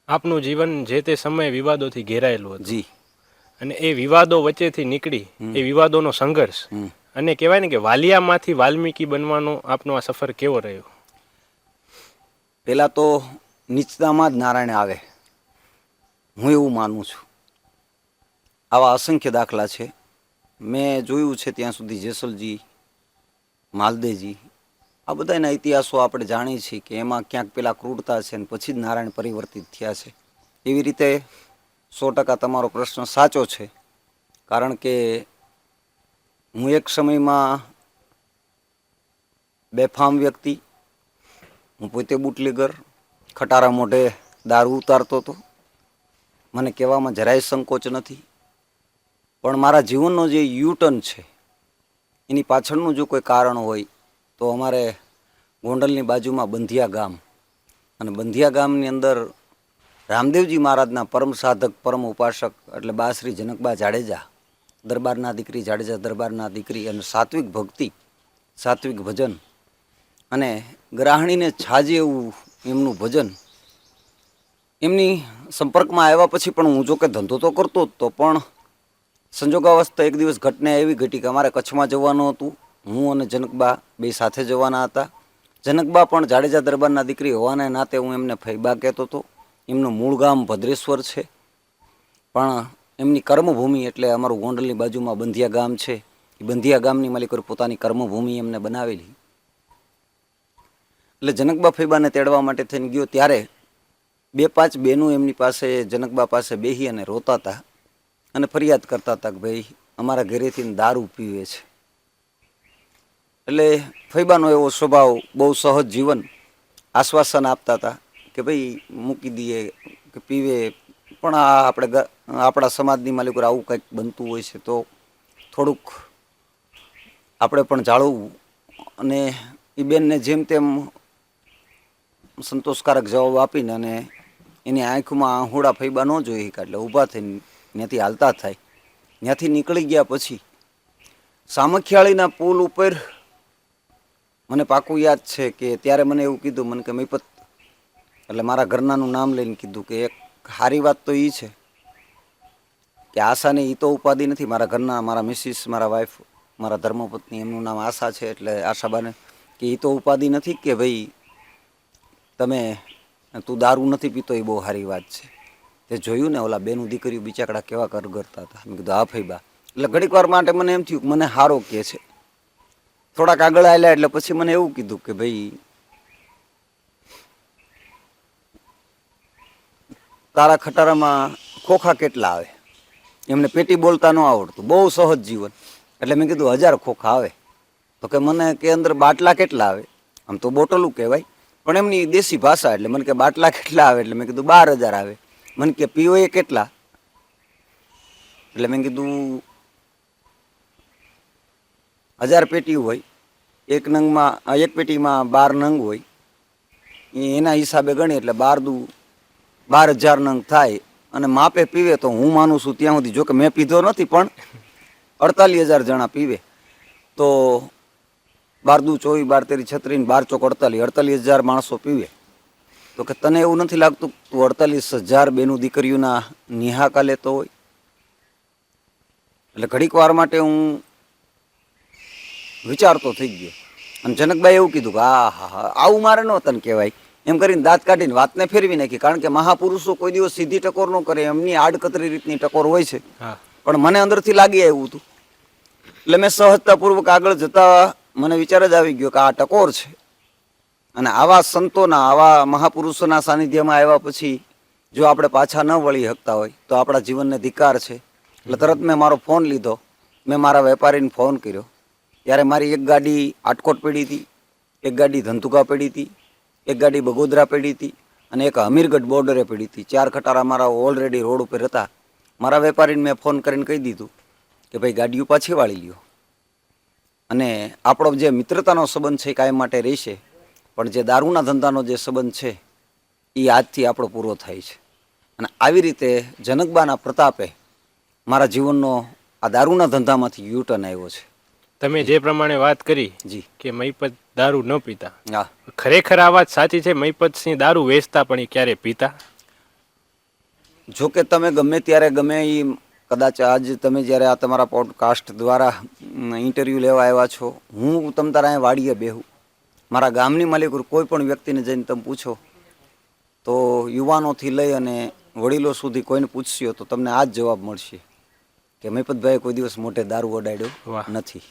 આપનું જીવન જે તે સમયે વિવાદોથી ઘેરાયેલું હતું જી. અને એ વિવાદો વચ્ચેથી નીકળી એ વિવાદોનો સંઘર્ષ અને કહેવાય ને કે વાલિયામાંથી વાલ્મીકી બનવાનો આપનો આ સફર કેવો રહ્યો? પહેલાં તો નીચતામાં જ નારાયણ આવે, હું એવું માનું છું. આવા અસંખ્ય દાખલા છે. મેં જોયું છે ત્યાં સુધી જેસલજી, માલદેજી, આ બધાના ઇતિહાસો આપણે જાણીએ છીએ કે એમાં ક્યાંક પેલા ક્રૂરતા છે ને પછી જ નારાયણ પરિવર્તિત થયા છે. એવી રીતે 100% તમારો પ્રશ્ન સાચો છે. કારણ કે હું એક સમયમાં બેફામ વ્યક્તિ, હું પોતે બુટલેગર, ખટારા મોઢે દારૂ ઉતારતો હતો. મને કહેવામાં જરાય સંકોચ નથી. પણ મારા જીવનનો જે યુટર્ન છે એની પાછળનું જો કોઈ કારણ હોય તો અમારે ગોંડલની બાજુમાં બંધિયા ગામ, અને બંધિયા ગામની અંદર રામદેવજી મહારાજના પરમ સાધક, પરમ ઉપાસક એટલે બા શ્રી જનકબા જાડેજા, દરબારના દીકરી, જાડેજા દરબારના દીકરી, અને સાત્વિક ભક્તિ, સાત્વિક ભજન અને ગ્રાહણીને છાજે એવું એમનું ભજન, એમની સંપર્કમાં આવ્યા પછી પણ હું જો કે ધંધો તો કરતો જ તો પણ સંજોગાવસ્થા એક દિવસ ઘટના એવી ઘટી કે અમારે કચ્છમાં જવાનું હતું. હું અને જનકબા બે સાથે જવાના હતા. જનકબા પણ જાડેજા દરબારના દીકરી હોવાના નાતે હું એમને ફૈબા કહેતો હતો. એમનું મૂળ ગામ ભદ્રેશ્વર છે, પણ એમની કર્મભૂમિ એટલે અમારું ગોંડલની બાજુમાં બંધિયા ગામ છે. એ બંધિયા ગામની માલિકોએ પોતાની કર્મભૂમિ એમને બનાવેલી. એટલે જનકબા ફૈબાને તેડવા માટે થઈને ગયો ત્યારે 2-5 બહેનો એમની પાસે, જનકબા પાસે બેસી અને રોતા હતા અને ફરિયાદ કરતા હતા કે ભાઈ અમારા ઘરેથી દારૂ પીવે છે. એટલે ફૈબાનો એવો સ્વભાવ, બહુ સહજ જીવન, આશ્વાસન આપતા હતા કે ભાઈ મૂકી દઈએ કે પીવે, પણ આપણા સમાજની માલિકો આવું કંઈક બનતું હોય છે તો થોડુંક આપણે પણ જાળવવું. અને એ બેનને જેમ તેમ સંતોષકારક જવાબ આપીને અને એની આંખમાં આહુડા ફૈબા ન જોઈ એટલે ઊભા થઈને ત્યાંથી હાલતા થાય. ત્યાંથી નીકળી ગયા પછી સામખિયાળીના પુલ ઉપર મને પાકું યાદ છે કે ત્યારે મને એવું કીધું, મને કે મૈપત, એટલે મારા ઘરનાનું નામ લઈને કીધું કે એક સારી વાત તો એ છે કે આશાને એ તો ઉપાધિ નથી. મારા ઘરના, મારા મિસિસ, મારા વાઈફ, મારા ધર્મપત્ની, એમનું નામ આશા છે. એટલે આશાબાને કે એ તો ઉપાધિ નથી કે ભાઈ તું દારૂ નથી પીતો, એ બહુ સારી વાત છે. તે જોયું ને ઓલા બેનું દીકરીઓ બિચાકડા કેવા કરગરતા હતા. મેં કીધું હા ફૈબા. એટલે ઘડીક વાર માટે મને એમ થયું મને હારો કહે છે. થોડાક આગળ આવેલા એટલે પછી મને એવું કીધું કે ભાઈ તારા ખટારામાં ખોખા કેટલા આવે? એમને પેટી બોલતા ન આવડતું, બહુ સહજ જીવન. એટલે મેં કીધું 1000 ખોખા આવે. તો કે મને કે અંદર બાટલા કેટલા આવે? આમ તો બોટલું કહેવાય પણ એમની દેશી ભાષા, એટલે મને કે બાટલા કેટલા આવે? એટલે મેં કીધું 12000 આવે. મને કે પીવો એ કેટલા? એટલે મેં કીધું 1000 પેટી હોય, એક પેટીમાં 12 નંગ હોય, એના હિસાબે ગણી એટલે 12,000 નંગ થાય. અને માપે પીવે તો હું માનું છું ત્યાં સુધી, જો કે મેં પીધો નથી, પણ 48,000 જણા પીવે તો 12 દુ 24, 12 તેરી 36, 12 ચોક 48,000 માણસો પીવે. તો કે તને એવું નથી લાગતું તું 48,000 બેનું દીકરીઓના નિહાકા લેતો હોય? એટલે ઘડીક વાર માટે હું વિચારતો થઈ ગયો. અને જનકભાઈ એવું કીધું કે હા આવું મારે ન તને કહેવાય, એમ કરીને દાંત કાઢીને વાતને ફેરવી નાખી. કારણ કે મહાપુરુષો કોઈ દિવસ સીધી ટકોર ન કરે, એમની આડકતરી રીતની ટકોર હોય છે. પણ મને અંદરથી લાગી આવ્યું હતું. એટલે મેં સહજતાપૂર્વક આગળ જતા મને વિચાર જ આવી ગયો કે આ ટકોર છે. અને આવા સંતોના, આવા મહાપુરુષોના સાનિધ્યમાં આવ્યા પછી જો આપણે પાછા ન વળી શકતા હોય તો આપણા જીવનને ધિક્કાર છે. એટલે તરત મેં મારો ફોન લીધો, મેં મારા વેપારીને ફોન કર્યો. ત્યારે મારી એક ગાડી આટકોટ પડી હતી, એક ગાડી ધંધુકા પડી હતી, એક ગાડી બગોદરા પડી હતી અને એક અમીરગઢ બોર્ડરે પડી હતી. 4 ખટારા મારા ઓલરેડી રોડ ઉપર હતા. મારા વેપારીને મેં ફોન કરીને કહી દીધું કે ભાઈ ગાડીઓ પાછી વાળી લ્યો, અને આપણો જે મિત્રતાનો સંબંધ છે કાયમ માટે રહેશે, પણ જે દારૂના ધંધાનો જે સંબંધ છે એ આજથી આપણો પૂરો થાય છે. અને આવી રીતે જનકબાના પ્રતાપે મારા જીવનનો આ દારૂના ધંધામાંથી યુટર્ન આવ્યો છે. તમે જે પ્રમાણે વાત કરી જી કે મૈપત દારૂ ન પીતા, હા, ખરેખર આ વાત સાચી છે? મૈપતસિંહ દારૂ વેચતા પણ એ ક્યારે પીતા? જો કે તમે ગમે ત્યારે ગમે એ કદાચ આજ તમે જ્યારે આ તમારા પોડકાસ્ટ દ્વારા ઇન્ટરવ્યૂ લેવા આવ્યા છો, હું તમ તારા અહીંયા વાડીએ બેહું, મારા ગામની માલિક કોઈ પણ વ્યક્તિને જઈને તમે પૂછો તો યુવાનોથી લઈ અને વડીલો સુધી કોઈને પૂછશો તો તમને આ જ જવાબ મળશે કે મહિપતભાઈએ કોઈ દિવસ મોઢે દારૂ અડાડ્યો વાહ. નથી.